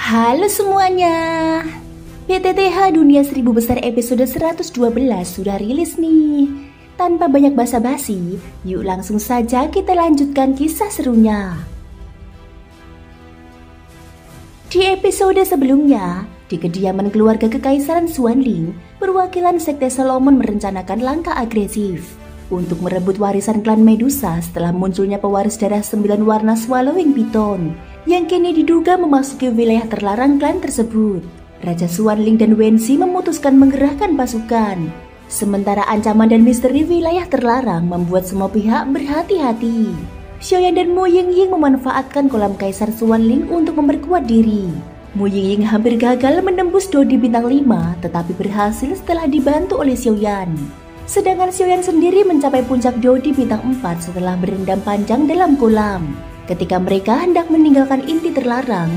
Halo semuanya. PTTH Dunia Seribu Besar episode 112 sudah rilis nih. Tanpa banyak basa-basi, yuk langsung saja kita lanjutkan kisah serunya. Di episode sebelumnya, di kediaman keluarga Kekaisaran Xuanling, perwakilan Sekte Solomon merencanakan langkah agresif untuk merebut warisan klan Medusa setelah munculnya pewaris darah 9 warna Swallowing Python yang kini diduga memasuki wilayah terlarang klan tersebut. Raja Xuanling dan Wenxi memutuskan menggerahkan pasukan. Sementara ancaman dan misteri wilayah terlarang membuat semua pihak berhati-hati. Xiaoyan dan Mu Yingying memanfaatkan kolam Kaisar Xuanling untuk memperkuat diri. Mu Yingying hampir gagal menembus Dodi bintang 5 tetapi berhasil setelah dibantu oleh Xiaoyan. Sedangkan Xiaoyan sendiri mencapai puncak Dodi bintang 4 setelah berendam panjang dalam kolam. Ketika mereka hendak meninggalkan inti terlarang,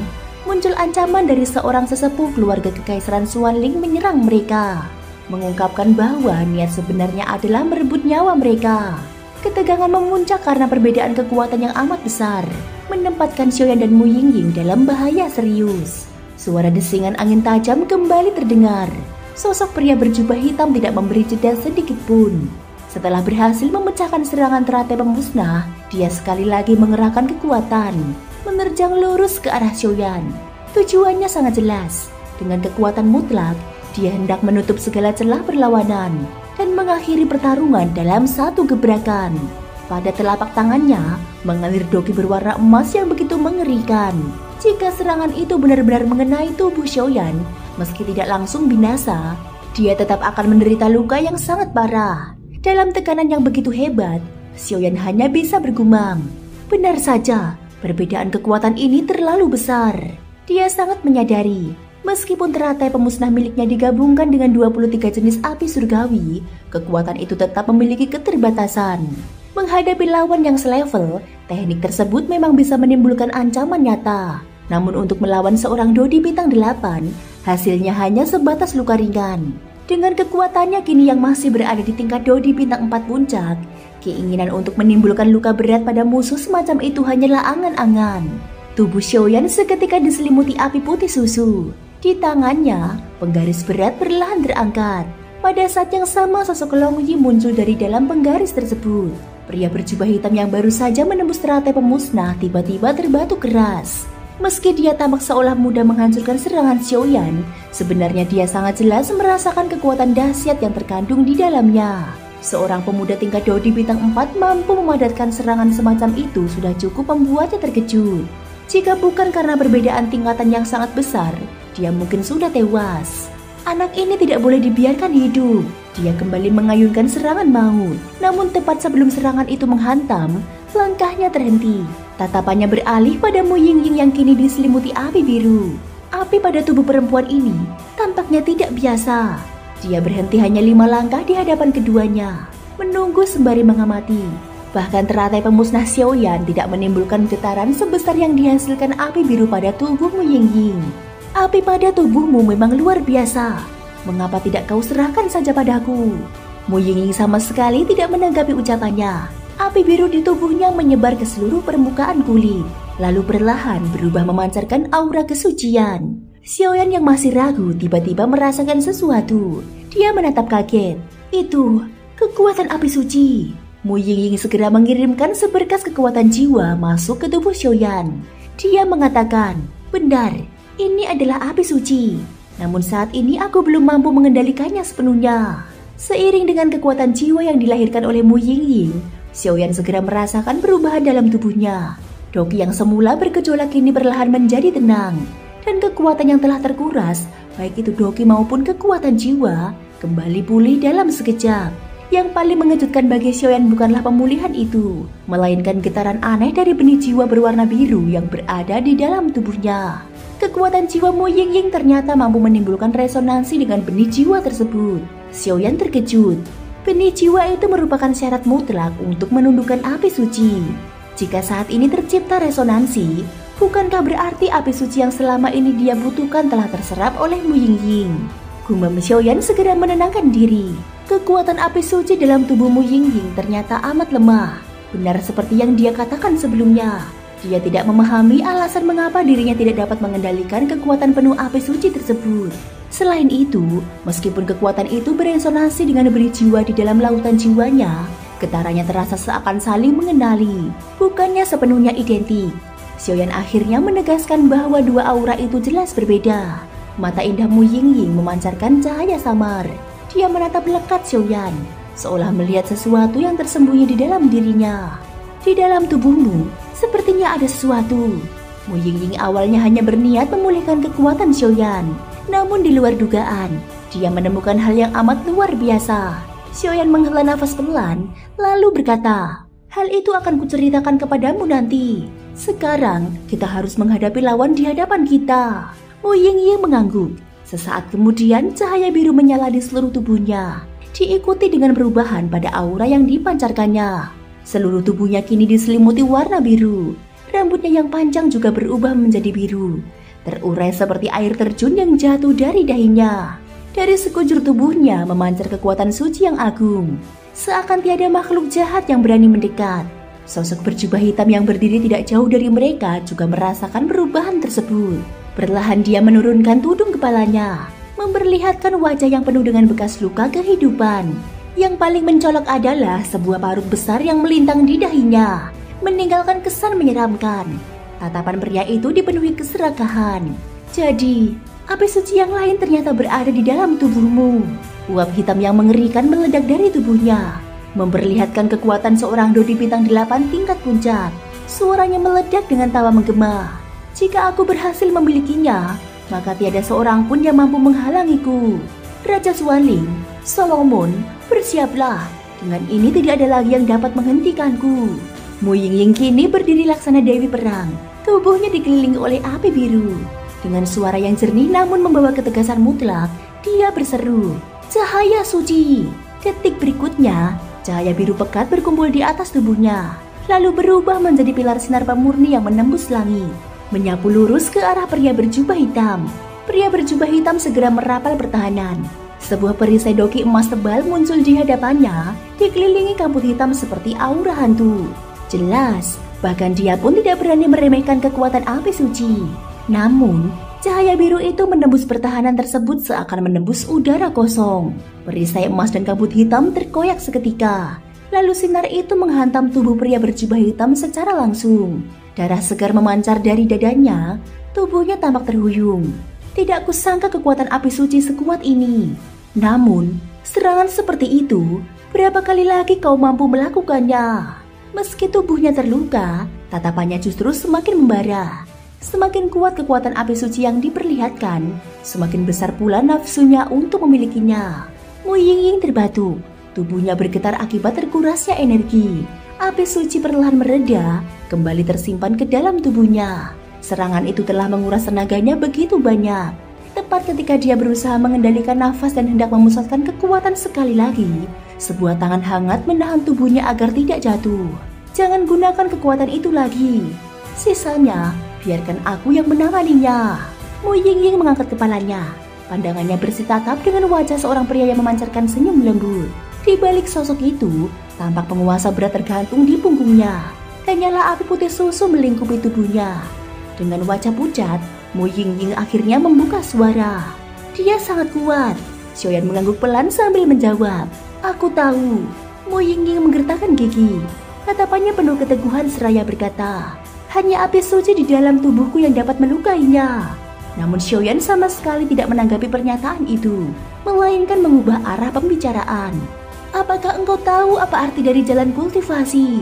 muncul ancaman dari seorang sesepuh keluarga Kekaisaran Xuanling menyerang mereka, mengungkapkan bahwa niat sebenarnya adalah merebut nyawa mereka. Ketegangan memuncak karena perbedaan kekuatan yang amat besar, menempatkan Xiaoyan dan Mu Yingying dalam bahaya serius. Suara desingan angin tajam kembali terdengar. Sosok pria berjubah hitam tidak memberi jeda sedikit pun. Setelah berhasil memecahkan serangan teratai pemusnah, dia sekali lagi mengerahkan kekuatan, menerjang lurus ke arah Xiaoyan. Tujuannya sangat jelas. Dengan kekuatan mutlak, dia hendak menutup segala celah perlawanan dan mengakhiri pertarungan dalam satu gebrakan. Pada telapak tangannya mengalir doki berwarna emas yang begitu mengerikan. Jika serangan itu benar-benar mengenai tubuh Xiaoyan, meski tidak langsung binasa, dia tetap akan menderita luka yang sangat parah. Dalam tekanan yang begitu hebat, Xiaoyan hanya bisa bergumam. Benar saja, perbedaan kekuatan ini terlalu besar. Dia sangat menyadari, meskipun teratai pemusnah miliknya digabungkan dengan 23 jenis api surgawi, kekuatan itu tetap memiliki keterbatasan. Menghadapi lawan yang selevel, teknik tersebut memang bisa menimbulkan ancaman nyata. Namun untuk melawan seorang Dodi bintang 8, hasilnya hanya sebatas luka ringan. Dengan kekuatannya kini yang masih berada di tingkat Dodi bintang 4 puncak, keinginan untuk menimbulkan luka berat pada musuh semacam itu hanyalah angan-angan. Tubuh Xiaoyan seketika diselimuti api putih susu. Di tangannya, penggaris berat perlahan terangkat. Pada saat yang sama sosok Long Yi muncul dari dalam penggaris tersebut. Pria berjubah hitam yang baru saja menembus teratai pemusnah tiba-tiba terbatuk keras. Meski dia tampak seolah mudah menghancurkan serangan Xiaoyan, sebenarnya dia sangat jelas merasakan kekuatan dahsyat yang terkandung di dalamnya. Seorang pemuda tingkat Dodi bintang 4 mampu memadatkan serangan semacam itu sudah cukup membuatnya terkejut. Jika bukan karena perbedaan tingkatan yang sangat besar, dia mungkin sudah tewas. Anak ini tidak boleh dibiarkan hidup. Dia kembali mengayunkan serangan maut. Namun tepat sebelum serangan itu menghantam, langkahnya terhenti. Tatapannya beralih pada Mu Yingying yang kini diselimuti api biru. Api pada tubuh perempuan ini tampaknya tidak biasa. Dia berhenti hanya 5 langkah di hadapan keduanya, menunggu sembari mengamati. Bahkan teratai pemusnah Xiaoyan tidak menimbulkan getaran sebesar yang dihasilkan api biru pada tubuh Mu Yingying. Api pada tubuhmu memang luar biasa. Mengapa tidak kau serahkan saja padaku? Mu Yingying sama sekali tidak menanggapi ucapannya. Api biru di tubuhnya menyebar ke seluruh permukaan kulit, lalu perlahan berubah memancarkan aura kesucian. Xiaoyan yang masih ragu tiba-tiba merasakan sesuatu. Dia menatap kaget. Itu kekuatan api suci. Mu Yingying segera mengirimkan seberkas kekuatan jiwa masuk ke tubuh Xiaoyan. Dia mengatakan, "Benar, ini adalah api suci. Namun saat ini aku belum mampu mengendalikannya sepenuhnya." Seiring dengan kekuatan jiwa yang dilahirkan oleh Mu Yingying, Xiaoyan segera merasakan perubahan dalam tubuhnya. Doki yang semula bergejolak kini perlahan menjadi tenang. Dan kekuatan yang telah terkuras, baik itu doki maupun kekuatan jiwa, kembali pulih dalam sekejap. Yang paling mengejutkan bagi Xiaoyan bukanlah pemulihan itu, melainkan getaran aneh dari benih jiwa berwarna biru yang berada di dalam tubuhnya. Kekuatan jiwa Mu Yingying ternyata mampu menimbulkan resonansi dengan benih jiwa tersebut. Xiaoyan terkejut. Benih jiwa itu merupakan syarat mutlak untuk menundukkan api suci. Jika saat ini tercipta resonansi, bukankah berarti api suci yang selama ini dia butuhkan telah terserap oleh Mu Yingying? Gumam Xiaoyan segera menenangkan diri. Kekuatan api suci dalam tubuh Mu Yingying ternyata amat lemah. Benar seperti yang dia katakan sebelumnya. Dia tidak memahami alasan mengapa dirinya tidak dapat mengendalikan kekuatan penuh api suci tersebut. Selain itu, meskipun kekuatan itu beresonansi dengan beri jiwa di dalam lautan jiwanya, getarannya terasa seakan saling mengenali, bukannya sepenuhnya identik. Xiaoyan akhirnya menegaskan bahwa dua aura itu jelas berbeda. Mata indah Mu Yingying memancarkan cahaya samar. Dia menatap lekat Xiaoyan, seolah melihat sesuatu yang tersembunyi di dalam dirinya. Di dalam tubuhmu, sepertinya ada sesuatu. Mu Yingying awalnya hanya berniat memulihkan kekuatan Xiaoyan. Namun di luar dugaan, dia menemukan hal yang amat luar biasa. Xiaoyan menghela nafas pelan, lalu berkata, "Hal itu akan kuceritakan kepadamu nanti. Sekarang kita harus menghadapi lawan di hadapan kita." Mu Yingying mengangguk. Sesaat kemudian cahaya biru menyala di seluruh tubuhnya, diikuti dengan perubahan pada aura yang dipancarkannya. Seluruh tubuhnya kini diselimuti warna biru. Rambutnya yang panjang juga berubah menjadi biru, terurai seperti air terjun yang jatuh dari dahinya. Dari sekujur tubuhnya memancar kekuatan suci yang agung. Seakan tiada makhluk jahat yang berani mendekat. Sosok berjubah hitam yang berdiri tidak jauh dari mereka juga merasakan perubahan tersebut. Perlahan dia menurunkan tudung kepalanya, memperlihatkan wajah yang penuh dengan bekas luka kehidupan. Yang paling mencolok adalah sebuah parut besar yang melintang di dahinya, meninggalkan kesan menyeramkan. Tatapan pria itu dipenuhi keserakahan. Jadi, api suci yang lain ternyata berada di dalam tubuhmu. Uap hitam yang mengerikan meledak dari tubuhnya, memperlihatkan kekuatan seorang dodi bintang 8 tingkat puncak. Suaranya meledak dengan tawa menggema. "Jika aku berhasil memilikinya, maka tiada seorang pun yang mampu menghalangiku. Raja Xuanling, Solomon, bersiaplah. Dengan ini tidak ada lagi yang dapat menghentikanku." Mu Yingying kini berdiri laksana dewi perang. Tubuhnya dikelilingi oleh api biru. Dengan suara yang jernih namun membawa ketegasan mutlak, dia berseru, "Cahaya suci!" Detik berikutnya, cahaya biru pekat berkumpul di atas tubuhnya, lalu berubah menjadi pilar sinar pemurni yang menembus langit, menyapu lurus ke arah pria berjubah hitam. Pria berjubah hitam segera merapal pertahanan. Sebuah perisai doki emas tebal muncul di hadapannya, dikelilingi kabut hitam seperti aura hantu. Jelas, bahkan dia pun tidak berani meremehkan kekuatan api suci. Namun, cahaya biru itu menembus pertahanan tersebut seakan menembus udara kosong. Perisai emas dan kabut hitam terkoyak seketika. Lalu sinar itu menghantam tubuh pria berjubah hitam secara langsung. Darah segar memancar dari dadanya, tubuhnya tampak terhuyung. Tidak kusangka kekuatan api suci sekuat ini. Namun, serangan seperti itu, berapa kali lagi kau mampu melakukannya? Meski tubuhnya terluka, tatapannya justru semakin membara. Semakin kuat kekuatan api suci yang diperlihatkan, semakin besar pula nafsunya untuk memilikinya. Mu Yingying terbatuk, tubuhnya bergetar akibat terkurasnya energi. Api suci perlahan mereda, kembali tersimpan ke dalam tubuhnya. Serangan itu telah menguras tenaganya begitu banyak. Tepat ketika dia berusaha mengendalikan nafas dan hendak memusatkan kekuatan sekali lagi, sebuah tangan hangat menahan tubuhnya agar tidak jatuh. "Jangan gunakan kekuatan itu lagi. Sisanya, biarkan aku yang menanganinya." Mu Yingying mengangkat kepalanya. Pandangannya bersitatap dengan wajah seorang pria yang memancarkan senyum lembut. Di balik sosok itu, tampak penguasa berat tergantung di punggungnya. Dan nyala api putih susu melingkupi tubuhnya. Dengan wajah pucat, Mu Yingying akhirnya membuka suara. "Dia sangat kuat." Xiaoyan mengangguk pelan sambil menjawab, "Aku tahu." Mu Yingying menggertakkan gigi. Tatapannya penuh keteguhan seraya berkata, "Hanya api suci di dalam tubuhku yang dapat melukainya." Namun Xiaoyan sama sekali tidak menanggapi pernyataan itu, melainkan mengubah arah pembicaraan. "Apakah engkau tahu apa arti dari jalan kultivasi?"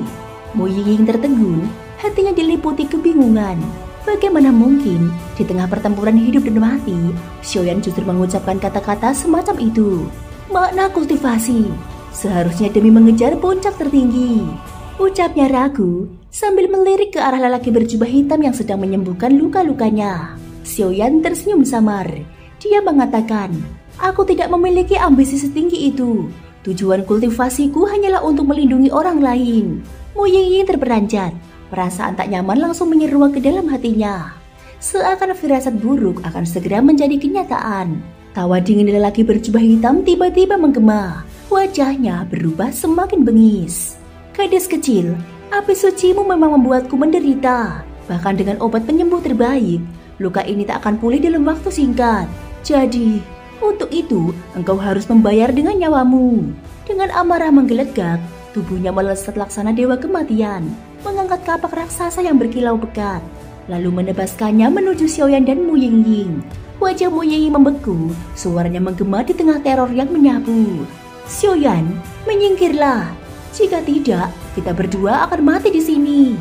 Mu Yingying tertegun, hatinya diliputi kebingungan. Bagaimana mungkin di tengah pertempuran hidup dan mati, Xiaoyan justru mengucapkan kata-kata semacam itu? Makna kultivasi, seharusnya demi mengejar puncak tertinggi. Ucapnya ragu sambil melirik ke arah lelaki berjubah hitam yang sedang menyembuhkan luka-lukanya. Xiaoyan tersenyum samar. Dia mengatakan, "Aku tidak memiliki ambisi setinggi itu. Tujuan kultivasiku hanyalah untuk melindungi orang lain." Mu Yingying terperanjat. Perasaan tak nyaman langsung menyeruak ke dalam hatinya. Seakan firasat buruk akan segera menjadi kenyataan. Tawa dingin lelaki berjubah hitam tiba-tiba menggema. Wajahnya berubah semakin bengis. "Gadis kecil, api sucimu memang membuatku menderita. Bahkan dengan obat penyembuh terbaik, luka ini tak akan pulih dalam waktu singkat. Jadi, untuk itu engkau harus membayar dengan nyawamu. Dengan amarah menggelegak, tubuhnya melesat laksana dewa kematian, mengangkat kapak raksasa yang berkilau pekat, lalu menebaskannya menuju Xiaoyan dan Mu Yingying. Wajah Mu Yingying membeku, suaranya menggema di tengah teror yang menyapu. Xiaoyan, menyingkirlah. Jika tidak, kita berdua akan mati di sini.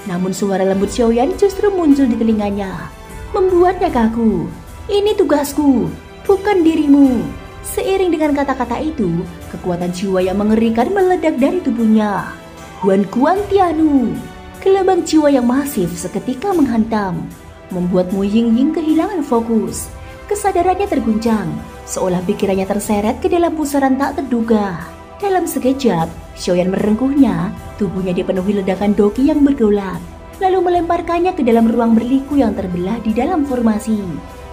Namun suara lembut Xiaoyan justru muncul di telinganya, membuatnya kaku. Ini tugasku, bukan dirimu. Seiring dengan kata-kata itu, kekuatan jiwa yang mengerikan meledak dari tubuhnya. Huan Kuan Tianu, gelombang jiwa yang masif seketika menghantam, membuat Mu Yingying kehilangan fokus. Kesadarannya terguncang, seolah pikirannya terseret ke dalam pusaran tak terduga. Dalam sekejap, Xiaoyan merengkuhnya, tubuhnya dipenuhi ledakan doki yang bergolak, lalu melemparkannya ke dalam ruang berliku yang terbelah di dalam formasi.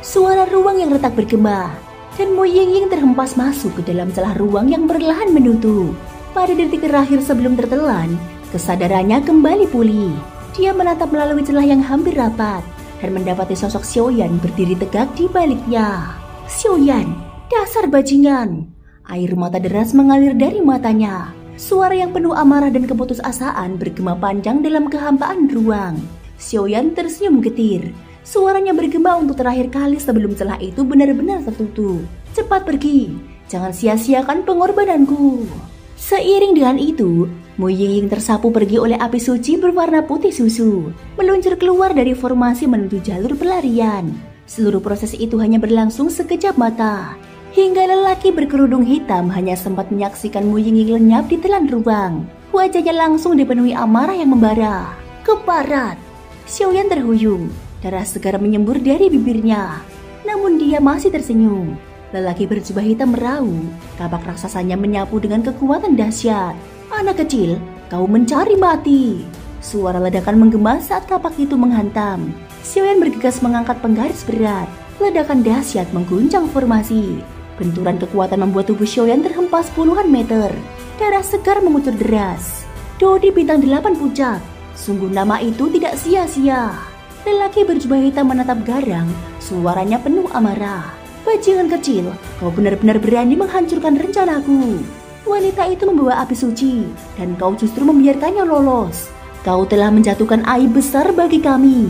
Suara ruang yang retak bergema, dan Mu Yingying terhempas masuk ke dalam celah ruang yang perlahan menutup. Pada detik terakhir sebelum tertelan, kesadarannya kembali pulih. Dia menatap melalui celah yang hampir rapat dan mendapati sosok Xiaoyan berdiri tegak di baliknya. Xiaoyan, dasar bajingan! Air mata deras mengalir dari matanya. Suara yang penuh amarah dan keputusasaan bergema panjang dalam kehampaan ruang. Xiaoyan tersenyum getir. Suaranya bergema untuk terakhir kali sebelum celah itu benar-benar tertutup. Cepat pergi, jangan sia-siakan pengorbananku. Seiring dengan itu, Mu Yingying tersapu pergi oleh api suci berwarna putih susu, meluncur keluar dari formasi menuju jalur pelarian. Seluruh proses itu hanya berlangsung sekejap mata, hingga lelaki berkerudung hitam hanya sempat menyaksikan Mu Yingying lenyap di telan ruang. Wajahnya langsung dipenuhi amarah yang membara. Keparat! Xiaoyan terhuyung. Darah segar menyembur dari bibirnya, namun dia masih tersenyum. Lelaki berjubah hitam meraung, kapak raksasanya menyapu dengan kekuatan dahsyat. Anak kecil, kau mencari mati. Suara ledakan menggema saat kapak itu menghantam. Xiaoyan bergegas mengangkat penggaris berat. Ledakan dahsyat mengguncang formasi. Benturan kekuatan membuat tubuh Xiaoyan terhempas puluhan meter. Darah segar mengucur deras. Dodi bintang 8 puncak. Sungguh nama itu tidak sia-sia. Lelaki berjubah hitam menatap garang, suaranya penuh amarah. Bajingan kecil, kau benar-benar berani menghancurkan rencanaku. Wanita itu membawa api suci, dan kau justru membiarkannya lolos. Kau telah menjatuhkan aib besar bagi kami.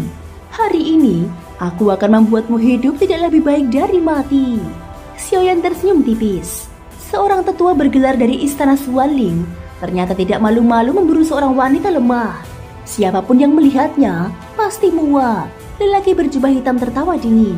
Hari ini, aku akan membuatmu hidup tidak lebih baik dari mati. Xiaoyan tersenyum tipis. Seorang tetua bergelar dari istana Xuanling, ternyata tidak malu-malu memburu seorang wanita lemah. Siapapun yang melihatnya pasti muak. Lelaki berjubah hitam tertawa dingin.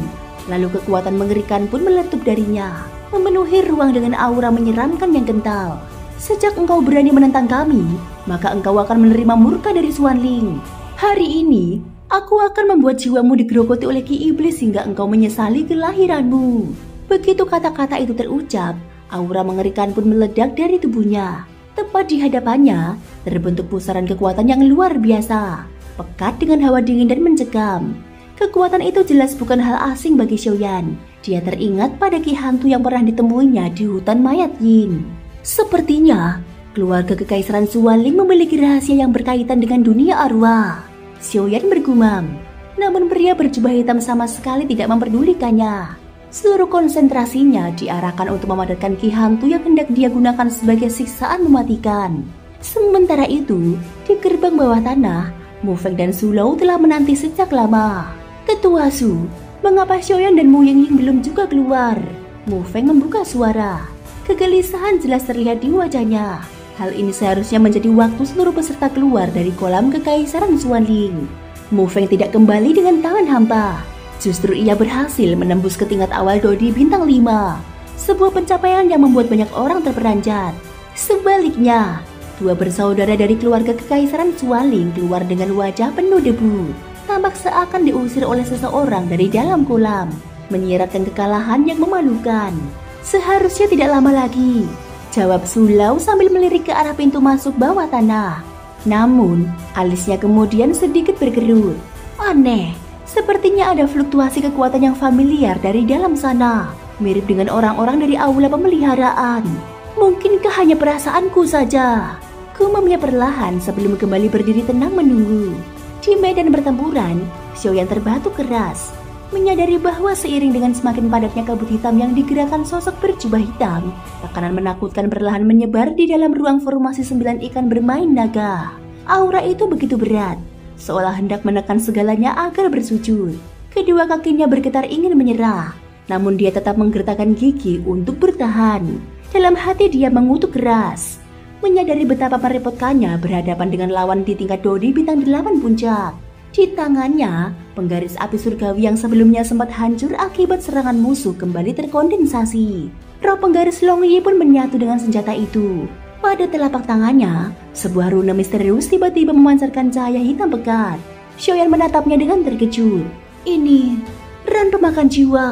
Lalu kekuatan mengerikan pun meletup darinya, memenuhi ruang dengan aura menyeramkan yang kental. Sejak engkau berani menentang kami, maka engkau akan menerima murka dari Xuanling. Hari ini, aku akan membuat jiwamu digerogoti oleh Ki Iblis hingga engkau menyesali kelahiranmu. Begitu kata-kata itu terucap, aura mengerikan pun meledak dari tubuhnya. Tepat di hadapannya, terbentuk pusaran kekuatan yang luar biasa, pekat dengan hawa dingin dan mencekam. Kekuatan itu jelas bukan hal asing bagi Xiaoyan. Dia teringat pada ki hantu yang pernah ditemuinya di hutan mayat Yin. Sepertinya, keluarga kekaisaran Xuanling memiliki rahasia yang berkaitan dengan dunia arwah. Xiaoyan bergumam, namun pria berjubah hitam sama sekali tidak memperdulikannya. Seluruh konsentrasinya diarahkan untuk memadatkan ki hantu yang hendak dia gunakan sebagai siksaan mematikan. Sementara itu, di gerbang bawah tanah, Mu Feng dan Su Lou telah menanti sejak lama. Tetua Su, mengapa Xiaoyan dan Mu Yingying belum juga keluar? Mu Feng membuka suara. Kegelisahan jelas terlihat di wajahnya. Hal ini seharusnya menjadi waktu seluruh peserta keluar dari kolam kekaisaran Xuanling. Mu Feng tidak kembali dengan tangan hampa. Justru ia berhasil menembus ke tingkat awal Dodi bintang 5. Sebuah pencapaian yang membuat banyak orang terperanjat. Sebaliknya, dua bersaudara dari keluarga kekaisaran Xuanling keluar dengan wajah penuh debu. Tampak seakan diusir oleh seseorang dari dalam kolam, menyiratkan kekalahan yang memalukan. Seharusnya tidak lama lagi, jawab Su Lou sambil melirik ke arah pintu masuk bawah tanah. Namun, alisnya kemudian sedikit berkerut. Aneh. Sepertinya ada fluktuasi kekuatan yang familiar dari dalam sana, mirip dengan orang-orang dari aula pemeliharaan. Mungkinkah hanya perasaanku saja? Gumamnya perlahan sebelum kembali berdiri tenang menunggu. Di medan pertempuran, Xiaoyan terbatuk keras, menyadari bahwa seiring dengan semakin padatnya kabut hitam yang digerakkan sosok berjubah hitam, tekanan menakutkan perlahan menyebar di dalam ruang formasi 9 ikan bermain naga. Aura itu begitu berat, seolah hendak menekan segalanya agar bersujud. Kedua kakinya bergetar ingin menyerah, namun dia tetap menggertakkan gigi untuk bertahan. Dalam hati dia mengutuk keras, menyadari betapa merepotkannya berhadapan dengan lawan di tingkat Dodi bintang 8 puncak. Di tangannya, penggaris api surgawi yang sebelumnya sempat hancur akibat serangan musuh kembali terkondensasi. Roh penggaris Long Yi pun menyatu dengan senjata itu. Pada telapak tangannya, sebuah rune misterius tiba-tiba memancarkan cahaya hitam pekat. Xiaoyan menatapnya dengan terkejut. Ini ran pemakan jiwa.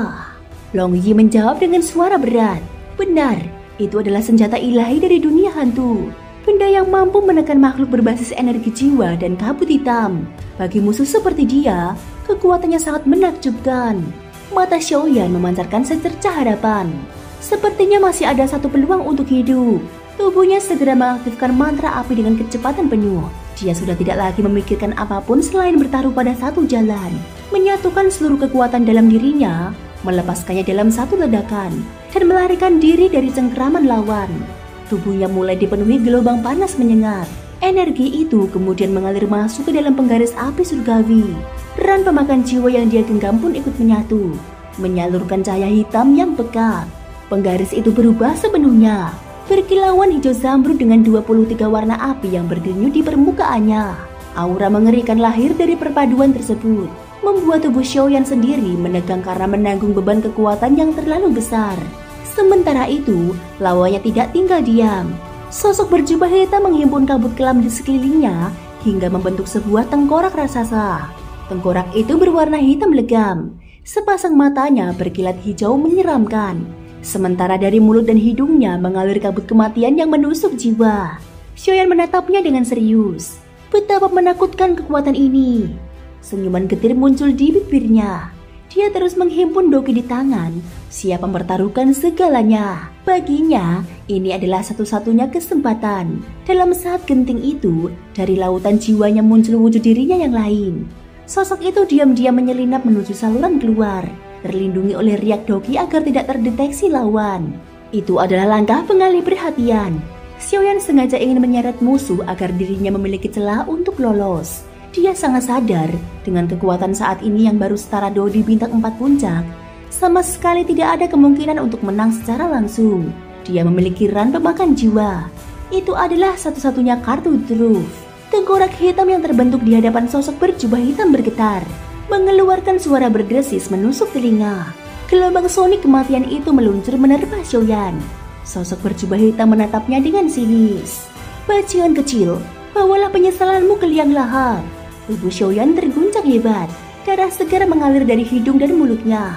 Long Yi menjawab dengan suara berat. Benar, itu adalah senjata ilahi dari dunia hantu. Benda yang mampu menekan makhluk berbasis energi jiwa dan kabut hitam. Bagi musuh seperti dia, kekuatannya sangat menakjubkan. Mata Xiaoyan memancarkan secercah harapan. Sepertinya masih ada satu peluang untuk hidup. Tubuhnya segera mengaktifkan mantra api dengan kecepatan penuh. Dia sudah tidak lagi memikirkan apapun selain bertaruh pada satu jalan. Menyatukan seluruh kekuatan dalam dirinya, melepaskannya dalam satu ledakan, dan melarikan diri dari cengkraman lawan. Tubuhnya mulai dipenuhi gelombang panas menyengat. Energi itu kemudian mengalir masuk ke dalam penggaris api surgawi. Ran pemakan jiwa yang dia genggam pun ikut menyatu, menyalurkan cahaya hitam yang pekat. Penggaris itu berubah sepenuhnya, berkilauan hijau zamrud dengan 23 warna api yang berdenyut di permukaannya. Aura mengerikan lahir dari perpaduan tersebut, membuat tubuh Xiaoyan sendiri menegang karena menanggung beban kekuatan yang terlalu besar. Sementara itu, lawannya tidak tinggal diam. Sosok berjubah hitam menghimpun kabut kelam di sekelilingnya hingga membentuk sebuah tengkorak raksasa. Tengkorak itu berwarna hitam legam, sepasang matanya berkilat hijau menyeramkan. Sementara dari mulut dan hidungnya mengalir kabut kematian yang menusuk jiwa. Xiaoyan menatapnya dengan serius. Betapa menakutkan kekuatan ini. Senyuman getir muncul di bibirnya. Dia terus menghimpun doki di tangan, siap mempertaruhkan segalanya. Baginya, ini adalah satu-satunya kesempatan. Dalam saat genting itu, dari lautan jiwanya muncul wujud dirinya yang lain. Sosok itu diam-diam menyelinap menuju saluran keluar, terlindungi oleh riak doki agar tidak terdeteksi lawan. Itu adalah langkah pengalih perhatian. Xiaoyan sengaja ingin menyeret musuh agar dirinya memiliki celah untuk lolos. Dia sangat sadar dengan kekuatan saat ini yang baru setara Dodi bintang 4 puncak, sama sekali tidak ada kemungkinan untuk menang secara langsung. Dia memiliki ran pemakan jiwa. Itu adalah satu-satunya kartu truf. Tengkorak hitam yang terbentuk di hadapan sosok berjubah hitam bergetar, mengeluarkan suara berdesis menusuk telinga. Gelombang sonik kematian itu meluncur menerpa Xiaoyan. Sosok berjubah hitam menatapnya dengan sinis. Bajingan kecil, bawalah penyesalanmu ke liang lahat. Tubuh Xiaoyan terguncang hebat, darah segar mengalir dari hidung dan mulutnya.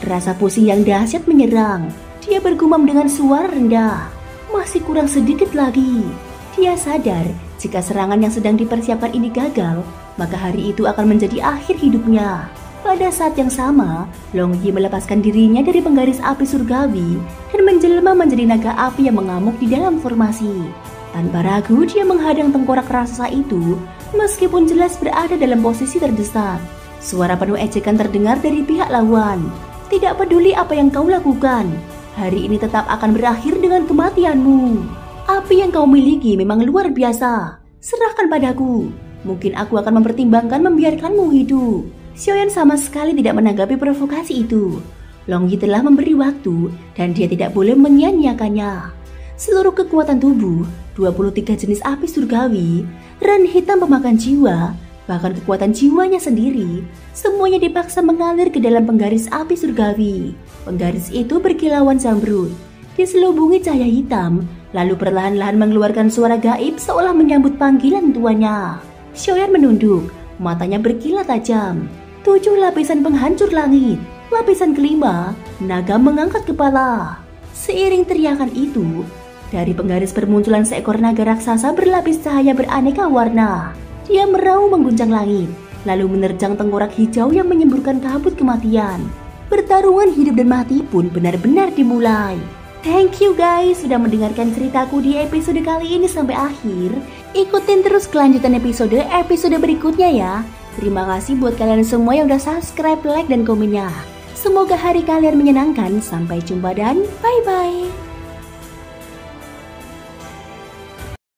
Rasa pusing yang dahsyat menyerang. Dia bergumam dengan suara rendah. Masih kurang sedikit lagi. Dia sadar jika serangan yang sedang dipersiapkan ini gagal, maka hari itu akan menjadi akhir hidupnya. Pada saat yang sama, Long Yi melepaskan dirinya dari penggaris api surgawi dan menjelma menjadi naga api yang mengamuk di dalam formasi. Tanpa ragu dia menghadang tengkorak raksasa itu, meskipun jelas berada dalam posisi terdesak. Suara penuh ejekan terdengar dari pihak lawan. Tidak peduli apa yang kau lakukan, hari ini tetap akan berakhir dengan kematianmu. Api yang kau miliki memang luar biasa. Serahkan padaku. Mungkin aku akan mempertimbangkan membiarkanmu hidup. Xiaoyan sama sekali tidak menanggapi provokasi itu. Long Yi telah memberi waktu dan dia tidak boleh menyia-nyiakannya. Seluruh kekuatan tubuh, 23 jenis api surgawi, ran hitam pemakan jiwa, bahkan kekuatan jiwanya sendiri, semuanya dipaksa mengalir ke dalam penggaris api surgawi. Penggaris itu berkilauan zamrud, diselubungi cahaya hitam, lalu perlahan-lahan mengeluarkan suara gaib seolah menyambut panggilan tuannya. Xiaoyan menunduk, matanya berkilat tajam. 7 lapisan penghancur langit. Lapisan kelima, naga mengangkat kepala. Seiring teriakan itu, dari penggaris bermunculan seekor naga raksasa berlapis cahaya beraneka warna. Dia meraung mengguncang langit, lalu menerjang tengkorak hijau yang menyemburkan kabut kematian. Pertarungan hidup dan mati pun benar-benar dimulai. Thank you guys sudah mendengarkan ceritaku di episode kali ini sampai akhir. Ikutin terus kelanjutan episode berikutnya ya. Terima kasih buat kalian semua yang udah subscribe, like, dan komennya. Semoga hari kalian menyenangkan. Sampai jumpa dan bye-bye.